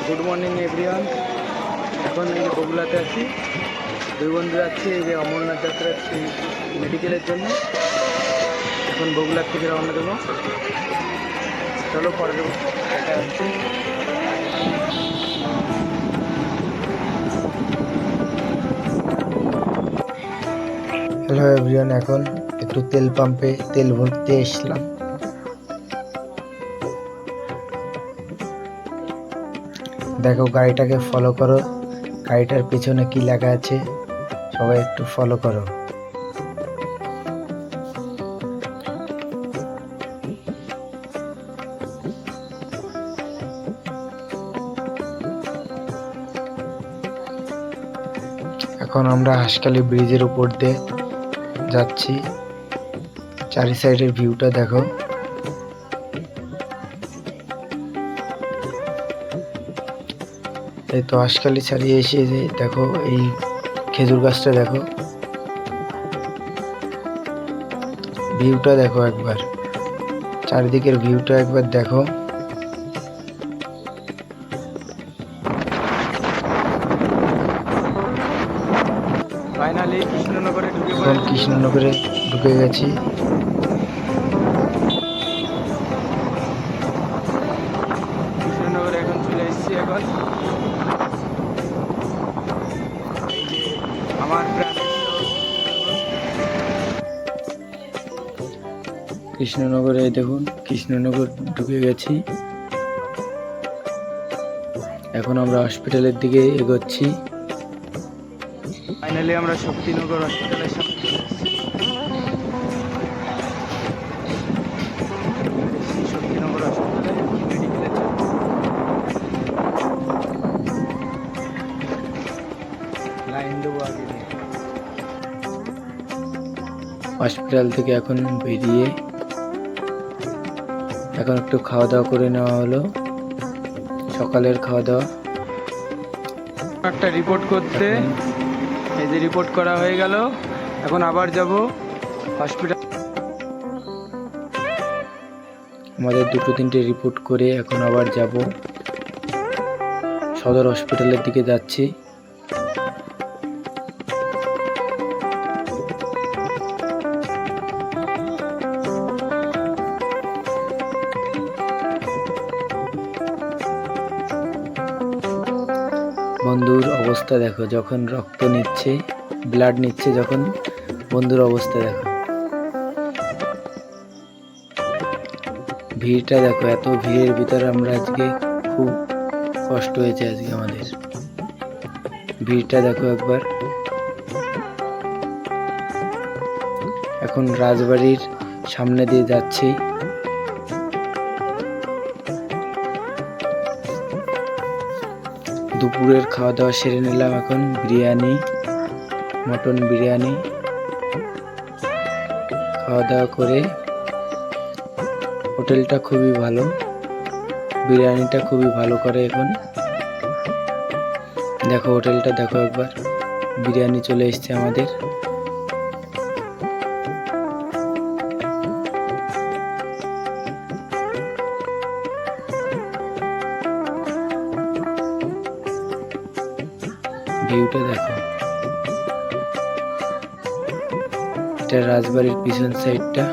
Good morning everyone. এখন এই যে বগুলাতে আছি, দুই বন্ধু যাচ্ছি এই যে অমরনাথ যাত্রার মেডিকেলের জন্য। এখন বগুলার থেকে রওনা দেবো। চলো পরে দেবো, দেখা যাচ্ছে। হ্যালো এভরিওয়ান, এখন একটু তেল পাম্পে তেল ভরতে এসলাম। দেখো, গাড়িটাকে ফলো করো, গাড়িটার পিছনে কি লেখা আছে সবাই একটু ফলো করো। এখন আমরা হাঁসখালি ব্রিজের উপর দিয়ে যাচ্ছি। চারি সাইডের ভিউটা দেখো। এই তো হাঁসখালি ছাড়িয়ে এসে যে দেখো এই খেজুর গাছটা দেখো, ভিউটা দেখো একবার, চারিদিকের ভিউটা একবার দেখো। ফাইনালি কৃষ্ণনগরে এখন কৃষ্ণনগরে ঢুকে গেছি। কৃষ্ণনগরে এখন চলে এসেছি। এখন আমার কৃষ্ণনগরে দেখুন, কৃষ্ণনগর ঢুকে গেছি। এখন আমরা হসপিটালের দিকে এগোচ্ছি। ফাইনালি আমরা শক্তিনগর হসপিটালের সামনে চলে এসেছি। শক্তিনগর হসপিটালে মেডিকেলের জন্য। লাইন দেবো আগে। হসপিটাল থেকে এখন বেরিয়ে এখন একটু খাওয়া দাওয়া করে নেওয়া হলো, সকালের খাওয়া দাওয়া। একটা রিপোর্ট করতে, এই যে রিপোর্ট করা হয়ে গেল। এখন আবার যাব হসপিটাল। আমাদের দুটো তিনটে রিপোর্ট করে এখন আবার যাব সদর হসপিটালের দিকে যাচ্ছি। বন্ধুর অবস্থা দেখো, যখন রক্ত নিচ্ছে, ব্লাড নিচ্ছে যখন, বন্ধুর অবস্থা দেখো, ভিড়টা দেখো। এত ভিড়ের ভিতরে আমরা আজকে খুব কষ্ট হয়েছে আজকে আমাদের। ভিড়টা দেখো একবার। এখন রাজবাড়ির সামনে দিয়ে যাচ্ছি। দুপুরের খাওয়া দাওয়া সেরে নিলাম। এখন বিরিয়ানি, মটন বিরিয়ানি খাওয়া দাওয়া করে, হোটেলটা খুবই ভালো, বিরিয়ানিটা খুবই ভালো করে। এখন দেখো হোটেলটা দেখো একবার, বিরিয়ানি চলে এসছে আমাদের। ভিউটা দেখো, এটা রাজবাড়ির পিছন সাইডটা।